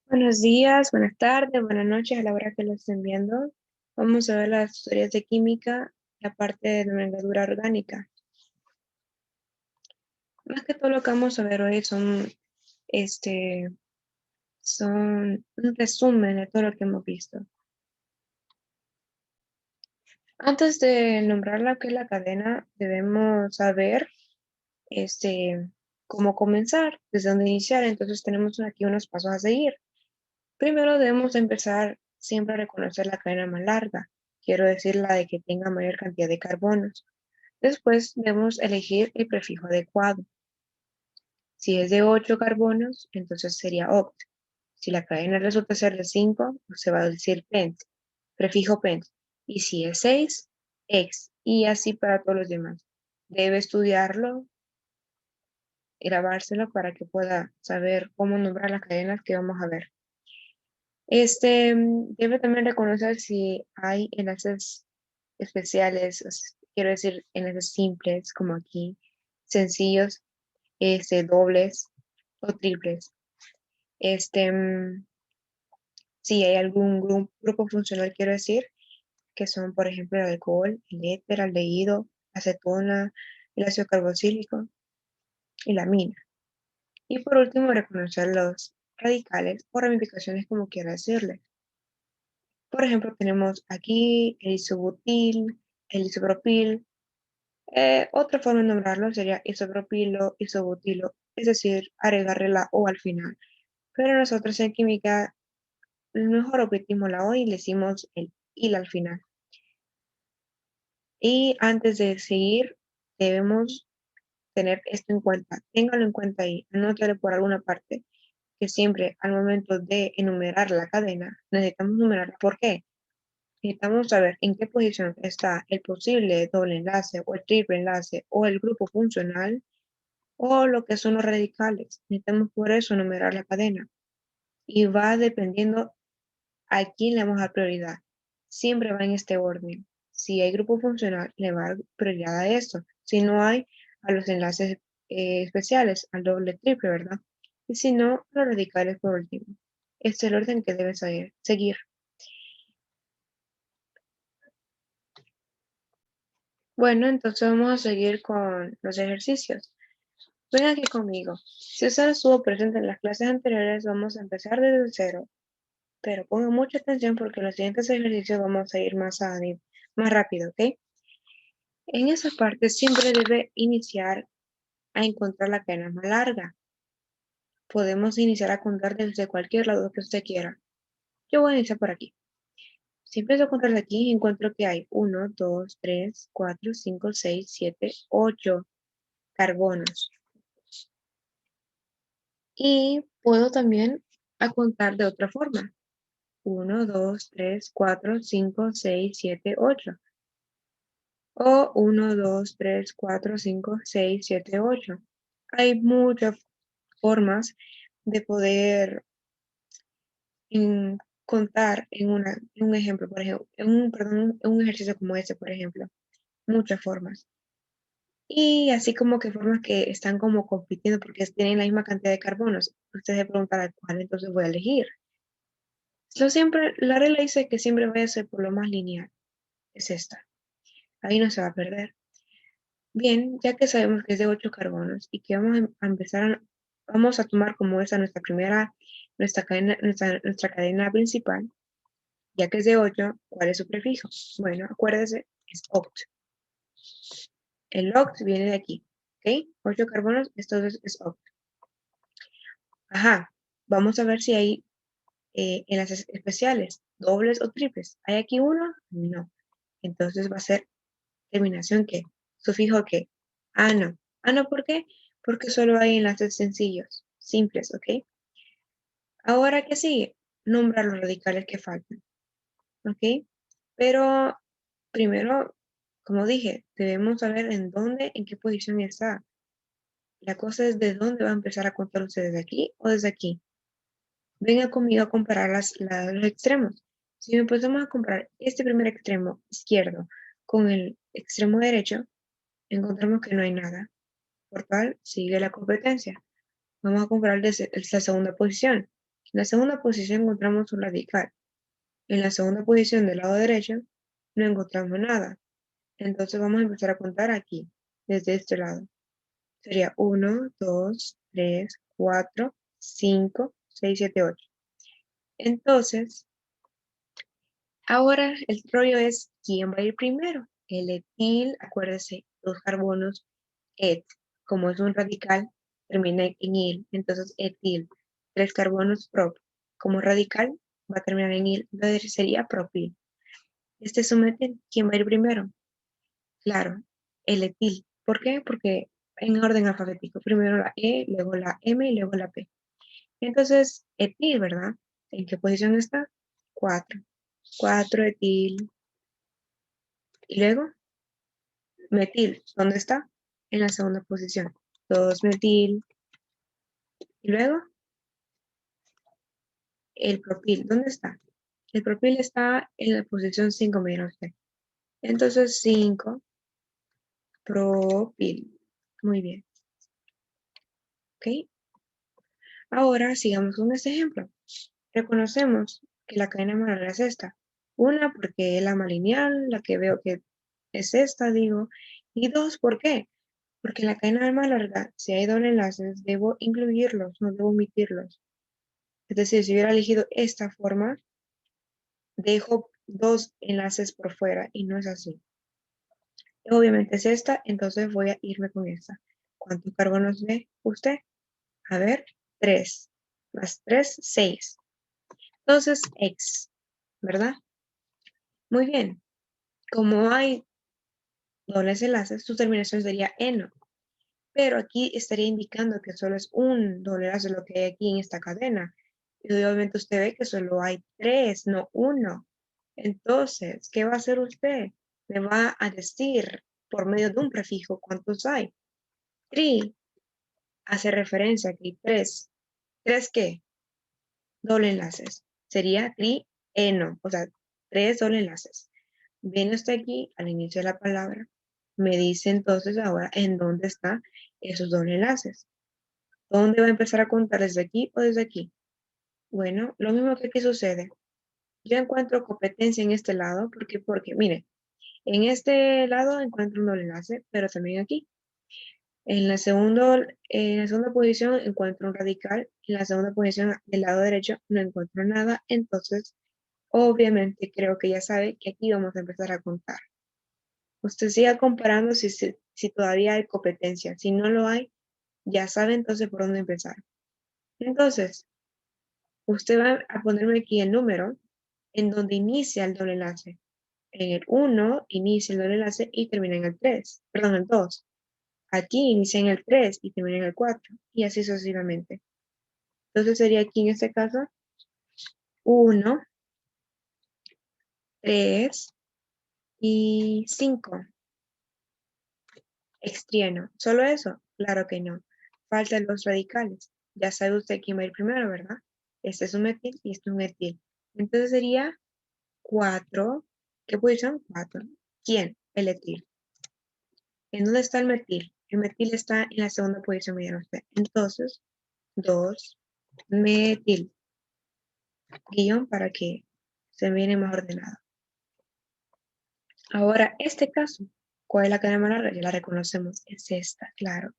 Buenos días, buenas tardes, buenas noches a la hora que lo estén viendo. Vamos a ver las historias de química, la parte de nomenclatura orgánica. Más que todo lo que vamos a ver hoy este, son un resumen de todo lo que hemos visto. Antes de nombrar lo que es la cadena, debemos saber cómo comenzar, desde dónde iniciar. Entonces tenemos aquí unos pasos a seguir. Primero debemos empezar siempre a reconocer la cadena más larga, quiero decir la de que tenga mayor cantidad de carbonos. Después debemos elegir el prefijo adecuado. Si es de 8 carbonos, entonces sería oct. Si la cadena resulta ser de 5, pues se va a decir pent, prefijo pent. Y si es 6, ex. Y así para todos los demás. Debe estudiarlo, grabárselo para que pueda saber cómo nombrar las cadenas que vamos a ver. Debe también reconocer si hay enlaces especiales, quiero decir enlaces simples, como aquí, sencillos, dobles o triples. Si hay algún grupo funcional, quiero decir, que son, por ejemplo, el alcohol, el éter, aldehído, acetona, el ácido carboxílico y la amina. Y por último, reconocer los radicales o ramificaciones, como quiera decirle. Por ejemplo, tenemos aquí el isobutil, el isopropil. Otra forma de nombrarlo sería isopropilo, isobutilo, es decir, agregarle la O al final. Pero nosotros en química mejor omitimos la O y le decimos el il al final. Y antes de seguir, debemos tener esto en cuenta. Téngalo en cuenta ahí, anótalo por alguna parte, que siempre al momento de enumerar la cadena, necesitamos numerarla. ¿Por qué? Necesitamos saber en qué posición está el posible doble enlace o el triple enlace o el grupo funcional o lo que son los radicales. Necesitamos por eso numerar la cadena. Y va dependiendo a quién le vamos a dar prioridad. Siempre va en este orden. Si hay grupo funcional, le va a dar prioridad a esto. Si no hay, a los enlaces especiales, al doble, triple, ¿verdad? Y si no, a los radicales por último. Este es el orden que debes seguir. Bueno, entonces vamos a seguir con los ejercicios. Ven aquí conmigo. Si usted estuvo presente en las clases anteriores, vamos a empezar desde cero. Pero pongan mucha atención porque en los siguientes ejercicios vamos a ir más rápido, ¿ok? En esa parte siempre debe iniciar a encontrar la cadena más larga. Podemos iniciar a contar desde cualquier lado que usted quiera. Yo voy a iniciar por aquí. Si empiezo a contar de aquí, encuentro que hay 1, 2, 3, 4, 5, 6, 7, 8 carbonos. Y puedo también a contar de otra forma. 1, 2, 3, 4, 5, 6, 7, 8. O 1, 2, 3, 4, 5, 6, 7, 8. Hay muchas formas de poder contar en un ejemplo, por ejemplo, en un ejercicio como este, por ejemplo. Muchas formas. Y así como que formas que están como compitiendo porque tienen la misma cantidad de carbonos. Usted se preguntará cuál entonces voy a elegir. La regla dice que siempre voy a ser por lo más lineal. Es esta. Ahí no se va a perder. Bien, ya que sabemos que es de 8 carbonos y que vamos a tomar como esa nuestra cadena principal, ya que es de 8, ¿cuál es su prefijo? Bueno, acuérdese, es oct. El oct viene de aquí, ¿ok? 8 carbonos, esto es oct. Ajá, vamos a ver si hay enlaces especiales, dobles o triples. ¿Hay aquí uno? No. Entonces va a ser terminación ¿qué? Sufijo ¿qué? Ah, no. Ah, no, ¿por qué? Porque solo hay enlaces sencillos, simples, ¿ok? Ahora, ¿qué sigue? Nombrar los radicales que faltan, ¿ok? Pero primero, como dije, debemos saber en qué posición está. La cosa es de dónde va a empezar a contar usted, desde aquí o desde aquí. Venga conmigo a comparar los extremos. Si empezamos a comparar este primer extremo izquierdo con el extremo derecho, encontramos que no hay nada. Por tal, sigue la competencia. Vamos a comparar desde la segunda posición. En la segunda posición encontramos un radical. En la segunda posición del lado derecho no encontramos nada. Entonces vamos a empezar a contar aquí, desde este lado. Sería 1, 2, 3, 4, 5, 6, 7, 8. Entonces, ahora el rollo es quién va a ir primero. El etil, acuérdese, dos carbonos, et, como es un radical, termina en il. Entonces, etil, tres carbonos, prop. Como radical, va a terminar en il. Entonces sería propil. Este es un metil. ¿Quién va a ir primero? Claro, el etil. ¿Por qué? Porque en orden alfabético. Primero la E, luego la M y luego la P. Entonces, etil, ¿verdad? ¿En qué posición está? 4. 4 etil. Y luego, metil. ¿Dónde está? En la segunda posición. 2 metil. Y luego, el propil. ¿Dónde está? El propil está en la posición 5, me dirá usted. Entonces, 5 propil. Muy bien. ¿Ok? Ahora sigamos con este ejemplo. Reconocemos que la cadena más larga es esta. Una, porque es la más lineal, la que veo que es esta, digo. Y dos, ¿por qué? Porque en la cadena más larga, si hay doble enlaces, debo incluirlos, no debo omitirlos. Es decir, si hubiera elegido esta forma, dejo dos enlaces por fuera y no es así. Obviamente es esta, entonces voy a irme con esta. ¿Cuántos carbonos ve usted? A ver, 3. Más 3, 6. Entonces, X, ¿verdad? Muy bien. Como hay dobles enlaces, su terminación sería eno. Pero aquí estaría indicando que solo es un doble enlace lo que hay aquí en esta cadena. Y obviamente usted ve que solo hay 3, no uno. Entonces, ¿qué va a hacer usted? Me va a decir por medio de un prefijo cuántos hay. Tri hace referencia a que hay 3. ¿3 qué? Doble enlaces. Sería trieno, o sea, 3 doble enlaces. Viene usted aquí al inicio de la palabra, me dice entonces ahora en dónde están esos doble enlaces. ¿Dónde va a empezar a contar? ¿Desde aquí o desde aquí? Bueno, lo mismo que aquí sucede. Yo encuentro competencia en este lado, porque mire, en este lado encuentro un doble enlace, pero también aquí. En la segunda posición encuentro un radical, en la segunda posición del lado derecho no encuentro nada, entonces obviamente creo que ya sabe que aquí vamos a empezar a contar. Usted siga comparando si todavía hay competencia. Si no lo hay, ya sabe entonces por dónde empezar. Entonces, usted va a ponerme aquí el número en donde inicia el doble enlace. En el 1 inicia el doble enlace y termina en el 3, perdón, el 2. Aquí inicia en el 3 y termina en el 4 y así sucesivamente. Entonces sería aquí en este caso 1, 3 y 5. Extrieno. ¿Solo eso? Claro que no. Faltan los radicales. Ya sabe usted quién va a ir primero, ¿verdad? Este es un metil y este es un etil. Entonces sería 4. ¿Qué posición? 4. ¿Quién? El etil. ¿En dónde está el metil? El metil está en la segunda posición, me dirá usted. Entonces, 2 metil. Guión para que se viene más ordenado. Ahora, este caso, ¿cuál es la cadena más larga? Ya la reconocemos. Es esta, claro.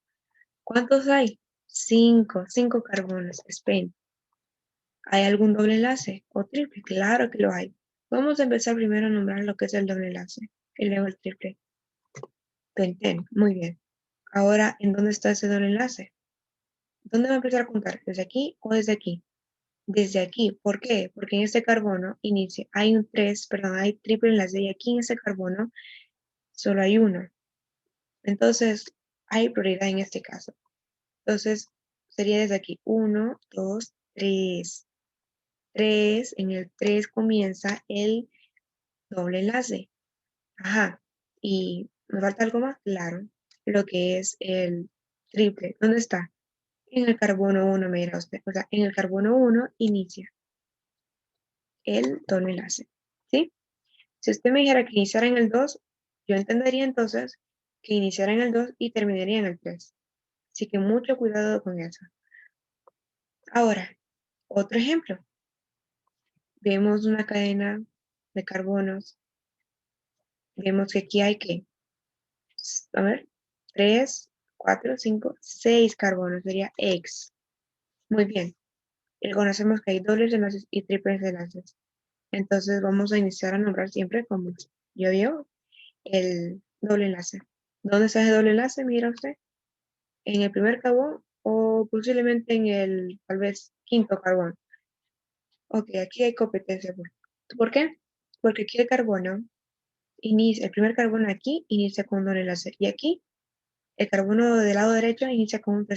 ¿Cuántos hay? 5. 5 carbonos. Spain. ¿Hay algún doble enlace o triple? Claro que lo hay. Vamos a empezar primero a nombrar lo que es el doble enlace y luego el triple. Pentene. Muy bien. Ahora, ¿en dónde está ese doble enlace? ¿Dónde va a empezar a contar? ¿Desde aquí o desde aquí? Desde aquí. ¿Por qué? Porque en este carbono inicia, hay un 3, perdón, hay triple enlace y aquí en este carbono solo hay uno. Entonces, hay prioridad en este caso. Entonces, sería desde aquí. 1, 2, 3. 3, en el 3 comienza el doble enlace. Ajá. ¿Y me falta algo más? Claro. Lo que es el triple. ¿Dónde está? En el carbono 1, me dirá usted. O sea, en el carbono 1 inicia el doble enlace. ¿Sí? Si usted me dijera que iniciara en el 2, yo entendería entonces que iniciara en el 2 y terminaría en el 3. Así que mucho cuidado con eso. Ahora, Otro ejemplo. Vemos una cadena de carbonos. Vemos que aquí hay que, a ver, 3, 4, 5, 6 carbonos. Sería X. Muy bien. Y reconocemos que hay dobles enlaces y triples enlaces. Entonces vamos a iniciar a nombrar siempre como yo veo el doble enlace. ¿Dónde está ese doble enlace? Mira usted. En el primer carbón o posiblemente en el tal vez quinto carbón. Ok, aquí hay competencia. ¿Por qué? Porque aquí el carbono inicia, el primer carbono aquí inicia con un doble enlace. Y aquí el carbono del lado derecho inicia con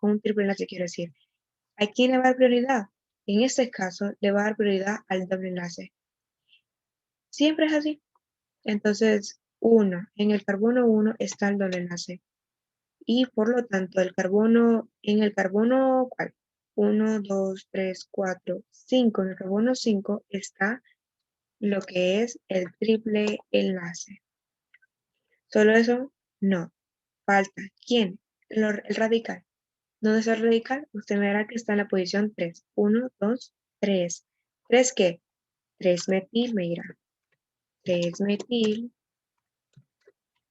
un triple enlace, quiero decir. ¿A quién le va a dar prioridad? En este caso, le va a dar prioridad al doble enlace. Siempre es así. Entonces, en el carbono 1 está el doble enlace. Y por lo tanto, en el carbono, ¿cuál? 1, 2, 3, 4, 5. En el carbono 5 está lo que es el triple enlace. ¿Solo eso? No. Falta. ¿Quién? El radical. ¿Dónde está el radical? Usted verá que está en la posición 3. 1, 2, 3. ¿3 qué? 3 metil, mira. 3 metil,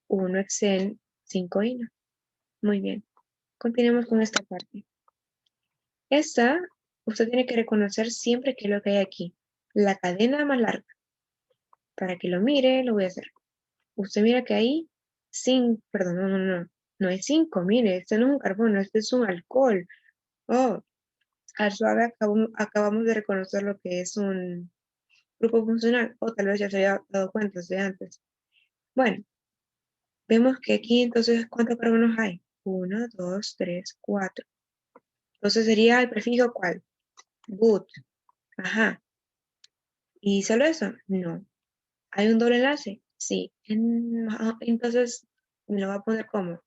1 hexen, 5 ino. Muy bien. Continuemos con esta parte. Esta, usted tiene que reconocer siempre qué es lo que hay aquí. La cadena más larga. Para que lo mire, lo voy a hacer. Usted mira que ahí, perdón, no. No es 5, mire, este no es un carbono, este es un alcohol. Oh, al suave acabamos de reconocer lo que es un grupo funcional, o tal vez ya se había dado cuenta de antes. Bueno, vemos que aquí entonces, ¿cuántos carbonos hay? 1, 2, 3, 4. Entonces sería el prefijo ¿cuál? But. Ajá. ¿Y solo eso? No. ¿Hay un doble enlace? Sí. Entonces, me lo va a poner como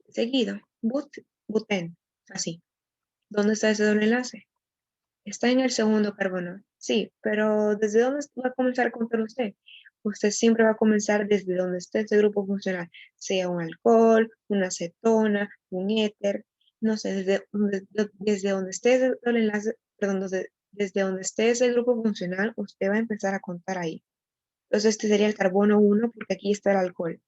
seguido. Buten. Así. ¿Dónde está ese doble enlace? Está en el segundo carbono. Sí, pero ¿desde dónde va a comenzar a contar usted? Usted siempre va a comenzar desde donde esté ese grupo funcional, sea un alcohol, una acetona, un éter, no sé, desde donde esté ese doble enlace, perdón, desde donde esté ese grupo funcional, usted va a empezar a contar ahí. Entonces este sería el carbono 1 porque aquí está el alcohol.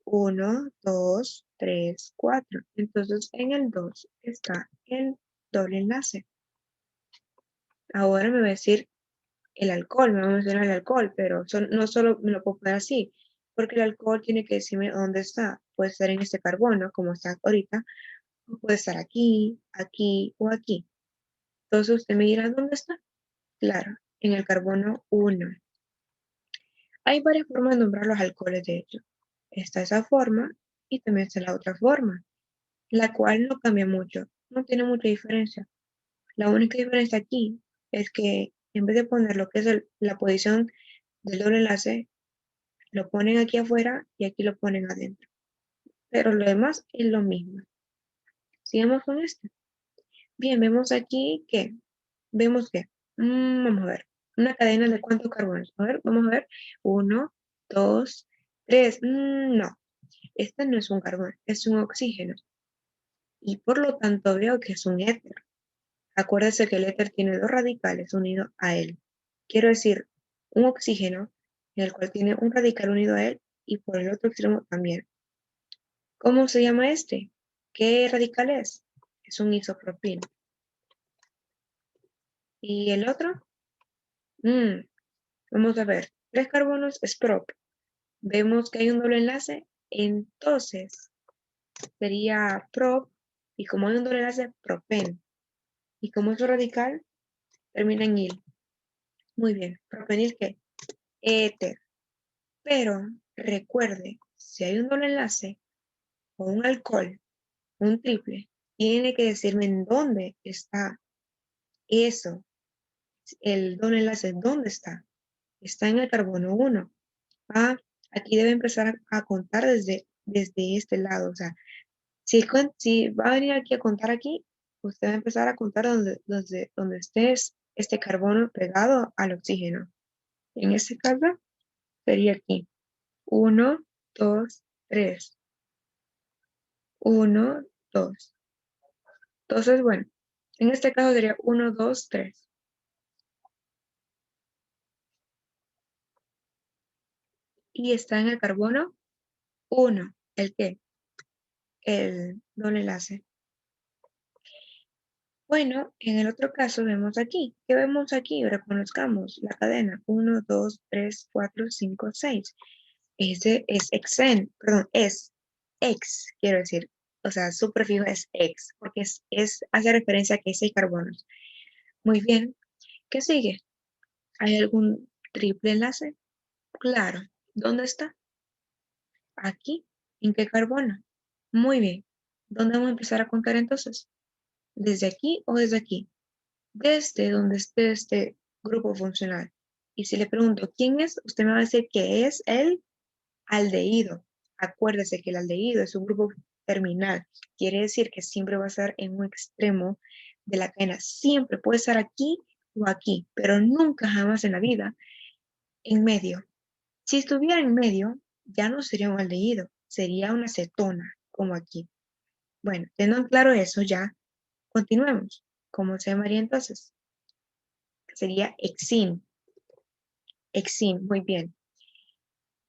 1, 2, 3, 4. Entonces en el 2 está el doble enlace. Ahora me va a decir el alcohol, me va a mencionar el alcohol, pero no solo me lo puedo poner así, porque el alcohol tiene que decirme dónde está. Puede estar en este carbono, como está ahorita, o puede estar aquí, aquí o aquí. Entonces usted me dirá, ¿dónde está? Claro, en el carbono 1. Hay varias formas de nombrar los alcoholes, de hecho. Está esa forma y también está la otra forma, la cual no cambia mucho, no tiene mucha diferencia. La única diferencia aquí es que en vez de poner lo que es la posición del doble enlace, lo ponen aquí afuera y aquí lo ponen adentro. Pero lo demás es lo mismo. Sigamos con esto. Bien, vemos que, vamos a ver, una cadena de cuántos carbonos. A ver, vamos a ver. 1, 2, 3. No, este no es un carbón, es un oxígeno. Y por lo tanto veo que es un éter. Acuérdese que el éter tiene dos radicales unidos a él. Quiero decir, un oxígeno en el cual tiene un radical unido a él y por el otro extremo también. ¿Cómo se llama este? ¿Qué radical es? Es un isopropil. ¿Y el otro? Vamos a ver. 3 carbonos es prop. Vemos que hay un doble enlace. Entonces, sería prop. Y como hay un doble enlace, propen. Y como es radical, termina en il. Muy bien. ¿Propenil qué? Éter. Pero recuerde, si hay un doble enlace o un alcohol, un triple, tiene que decirme en dónde está eso. El doble enlace, ¿dónde está? Está en el carbono 1. Ah, aquí debe empezar a contar desde este lado. O sea, si va a venir aquí a contar aquí, usted va a empezar a contar donde esté este carbono pegado al oxígeno. En este caso, sería aquí. 1, 2, 3. 1, 2. Entonces, bueno, En este caso sería 1, 2, 3. Y está en el carbono 1. ¿El qué? El doble enlace. Bueno, en el otro caso vemos aquí. ¿Qué vemos aquí? Reconozcamos la cadena 1, 2, 3, 4, 5, 6. Ese es exen, perdón, es ex, quiero decir. O sea, su prefijo es ex, porque hace referencia a que hay carbonos. Muy bien. ¿Qué sigue? ¿Hay algún triple enlace? Claro. ¿Dónde está? Aquí. ¿En qué carbono? Muy bien. ¿Dónde vamos a empezar a contar entonces? ¿Desde aquí o desde aquí? Desde donde esté este grupo funcional. Y si le pregunto quién es, usted me va a decir que es el aldehído. Acuérdese que el aldehído es un grupo terminal. Quiere decir que siempre va a estar en un extremo de la cadena. Siempre puede estar aquí o aquí, pero nunca jamás en la vida en medio. Si estuviera en medio, ya no sería un aldehído, sería una cetona, como aquí. Bueno, teniendo claro eso, ya continuemos. ¿Cómo se llamaría entonces? Sería hexin. Hexin, muy bien.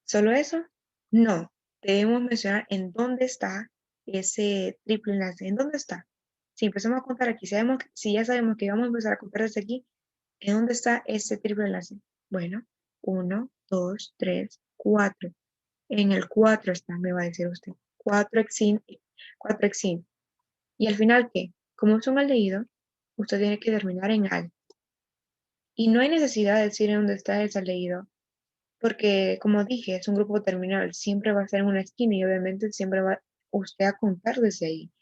¿Solo eso? No. Debemos mencionar en dónde está ese triple enlace. ¿En dónde está? Si empezamos a contar aquí, si ya sabemos que vamos a empezar a contar desde aquí, ¿en dónde está ese triple enlace? Bueno, 1, 2, 3, 4. En el 4 está, me va a decir usted. 4 hexin, 4 hexin. ¿Y al final qué? Como es un aldehído, usted tiene que terminar en al. Y no hay necesidad de decir en dónde está ese aldehído, porque como dije, es un grupo terminal, siempre va a estar en una esquina y obviamente siempre va usted a contar desde ahí.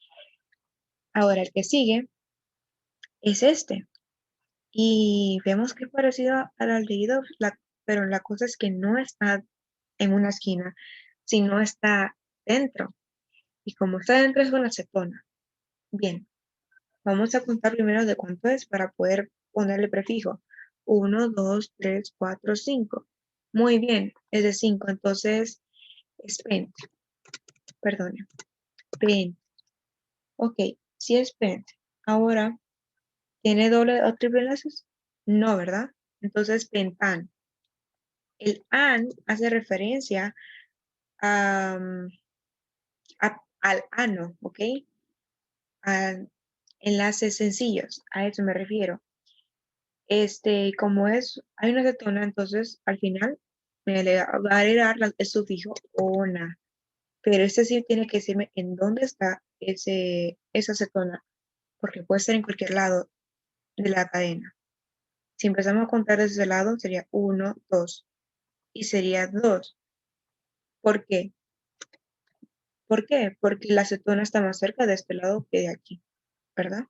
Ahora el que sigue es este. Y vemos que es parecido al aldehído, pero la cosa es que no está en una esquina, sino está dentro. Y como está dentro es una cetona. Bien, vamos a contar primero de cuánto es para poder ponerle prefijo. 1, 2, 3, 4, 5. Muy bien, es de 5, entonces es 20. Perdone, 20. Ok, si es 20. Ahora, ¿tiene doble o triple enlaces? No, ¿verdad? Entonces, pentan. El an hace referencia a, al ano, ¿ok? A enlaces sencillos, a eso me refiero. Como hay una cetona, entonces al final me va a agregar el sufijo ona. Pero este sí tiene que decirme en dónde está esa cetona, porque puede ser en cualquier lado de la cadena. Si empezamos a contar desde ese lado, sería 1, 2. Y sería 2. ¿Por qué? ¿Por qué? Porque la cetona está más cerca de este lado que de aquí, ¿verdad?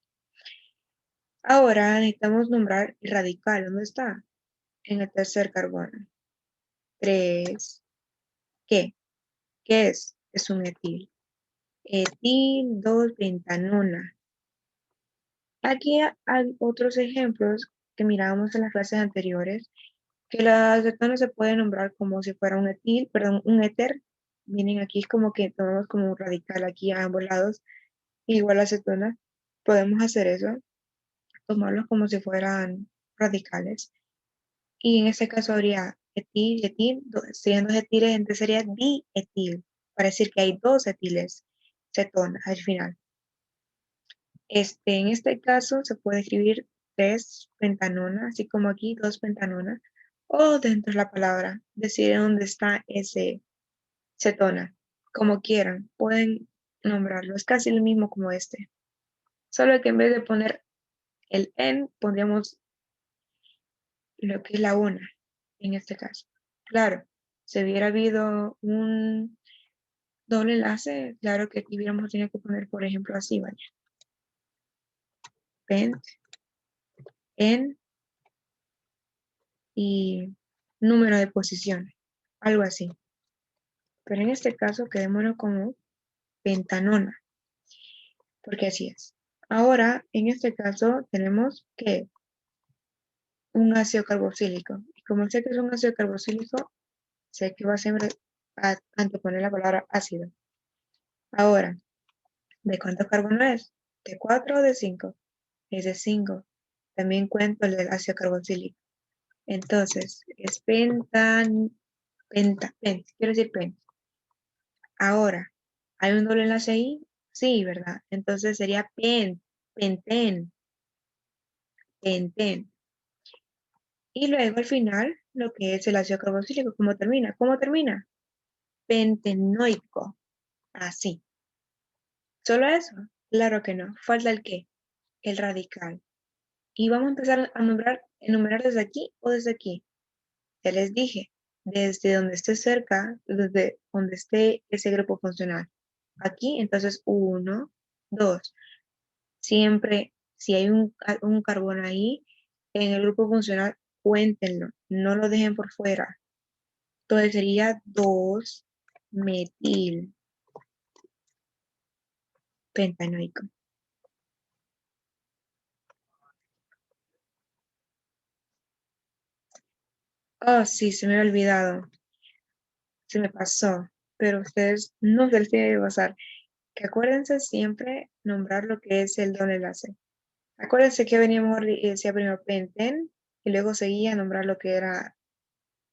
Ahora necesitamos nombrar el radical. ¿Dónde está? En el tercer carbono. 3. ¿Qué? ¿Qué es? Es un etil. Etil 2-pentanona. Aquí hay otros ejemplos que mirábamos en las clases anteriores, que la acetona se puede nombrar como si fuera un etil, perdón, un éter. Miren, aquí es como que tomamos como un radical aquí a ambos lados, igual la acetona. Podemos hacer eso, tomarlos como si fueran radicales. Y en este caso habría etil, etil, serían dos etiles, entonces sería dietil, para decir que hay dos etiles cetona al final. En este caso se puede escribir 3 pentanona, así como aquí 2 pentanona, o dentro de la palabra, decir dónde está ese cetona, como quieran, pueden nombrarlo, es casi lo mismo como este, solo que en vez de poner el en, pondríamos lo que es la una, en este caso. Claro, si hubiera habido un doble enlace, claro que aquí hubiéramos tenido que poner, por ejemplo, así, vaya, pent, en, y número de posiciones, algo así. Pero en este caso quedémonos como pentanona, porque así es. Ahora, en este caso, tenemos que un ácido carboxílico. Y como sé que es un ácido carboxílico, sé que va a siempre a anteponer la palabra ácido. Ahora, ¿de cuántos carbonos es? ¿De 4 o de 5? es de 5. También cuento el del ácido carboxílico. Entonces, es quiero decir pen. Ahora, ¿hay un doble enlace ahí? Sí, ¿verdad? Entonces sería penten. Y luego al final, lo que es el ácido carboxílico, ¿cómo termina? ¿Cómo termina? Pentenoico. Así. ¿Solo eso? Claro que no. Falta el qué, el radical. Y vamos a empezar a enumerar desde aquí o desde aquí. Ya les dije, desde donde esté cerca, desde donde esté ese grupo funcional. Aquí, entonces, 1, 2. Siempre, si hay un carbón ahí, en el grupo funcional, cuéntenlo. No lo dejen por fuera. Entonces sería 2-metil pentanoico. Oh, sí, se me había olvidado. Se me pasó. Pero ustedes no se les tiene que pasar. Que acuérdense siempre nombrar lo que es el doble enlace. Acuérdense que veníamos y decía primero penten y luego seguía a nombrar lo que era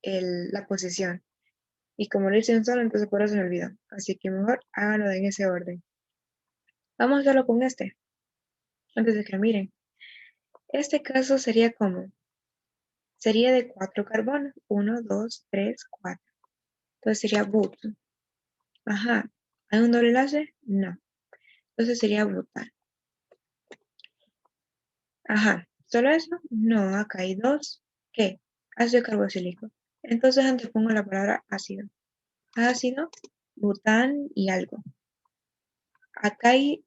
la posición. Y como lo hice un solo, entonces por eso me olvidó. Así que mejor háganlo en ese orden. Vamos a hacerlo con este, antes de que lo miren. Este caso sería como, sería de 4 carbonos. 1, 2, 3, 4. Entonces sería but. Ajá. ¿Hay un doble enlace? No. Entonces sería butal. Ajá. ¿Solo eso? No, acá hay 2. ¿Qué? Ácido carboxílico. Entonces antes pongo la palabra ácido. Ácido, bután y algo. Acá hay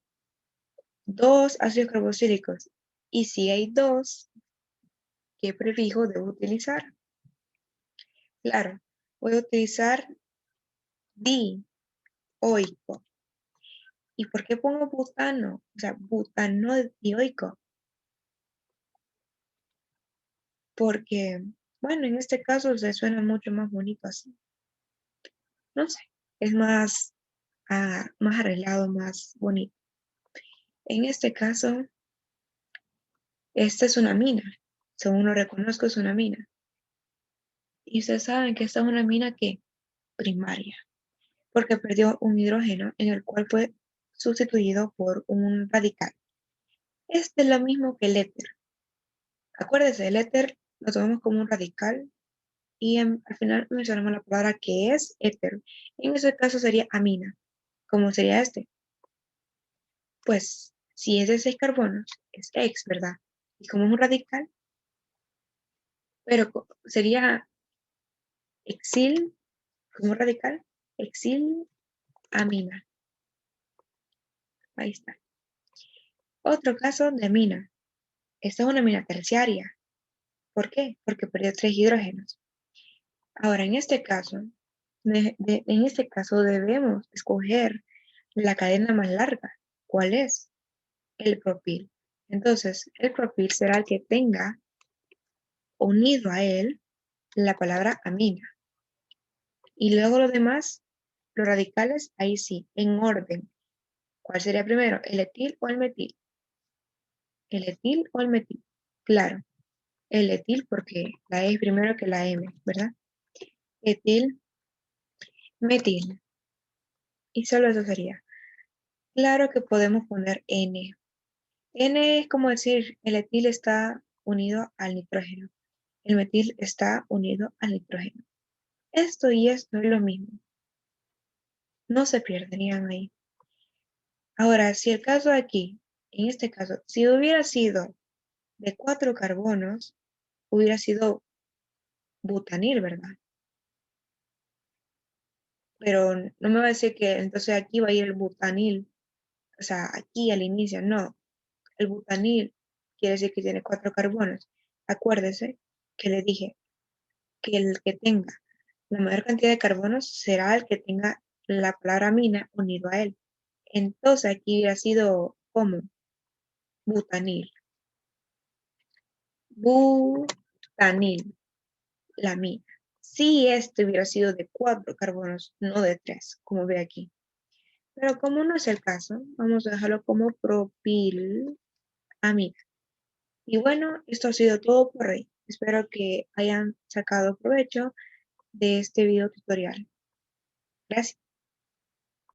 2 ácidos carboxílicos. Y si hay 2, ¿qué prefijo debo utilizar? Claro, voy a utilizar dioico. ¿Y por qué pongo butano? O sea, butano dioico. Porque, bueno, en este caso se suena mucho más bonito así. No sé, es más arreglado, más bonito. En este caso, esta es una mina. Según lo reconozco, es una mina. Y ustedes saben que esta es una mina que primaria, porque perdió un hidrógeno en el cual fue sustituido por un radical. Este es lo mismo que el éter. Acuérdense, el éter lo tomamos como un radical y al final mencionamos la palabra que es éter. En ese caso sería amina. ¿Cómo sería este? Pues si es de 6 carbonos, es ex, ¿verdad? Y como es un radical, pero sería exil, como radical, exil amina. Ahí está. Otro caso de mina. Esta es una mina terciaria. ¿Por qué? Porque perdió 3 hidrógenos. Ahora, en este caso debemos escoger la cadena más larga. ¿Cuál es? El propil. Entonces, el propil será el que tenga unido a él la palabra amina. Y luego lo demás, los radicales, ahí sí, en orden. ¿Cuál sería primero? ¿El etil o el metil? ¿El etil o el metil? Claro, el etil porque la E es primero que la M, ¿verdad? Etil, metil. Y solo eso sería. Claro que podemos poner N. N es como decir, el etil está unido al nitrógeno. El metil está unido al nitrógeno. Esto y esto es lo mismo. No se perderían ahí. Ahora, si el caso aquí, en este caso, si hubiera sido de 4 carbonos, hubiera sido butanil, ¿verdad? Pero no me va a decir que entonces aquí va a ir el butanil, o sea, aquí al inicio, no. El butanil quiere decir que tiene 4 carbonos. Acuérdese que le dije que el que tenga la mayor cantidad de carbonos será el que tenga la palabra amina unido a él. Entonces aquí ha sido como butanil. Butanil, la amina. Si este hubiera sido de 4 carbonos, no de 3, como ve aquí. Pero como no es el caso, vamos a dejarlo como propilamina. Y bueno, esto ha sido todo por hoy. Espero que hayan sacado provecho de este video tutorial. Gracias.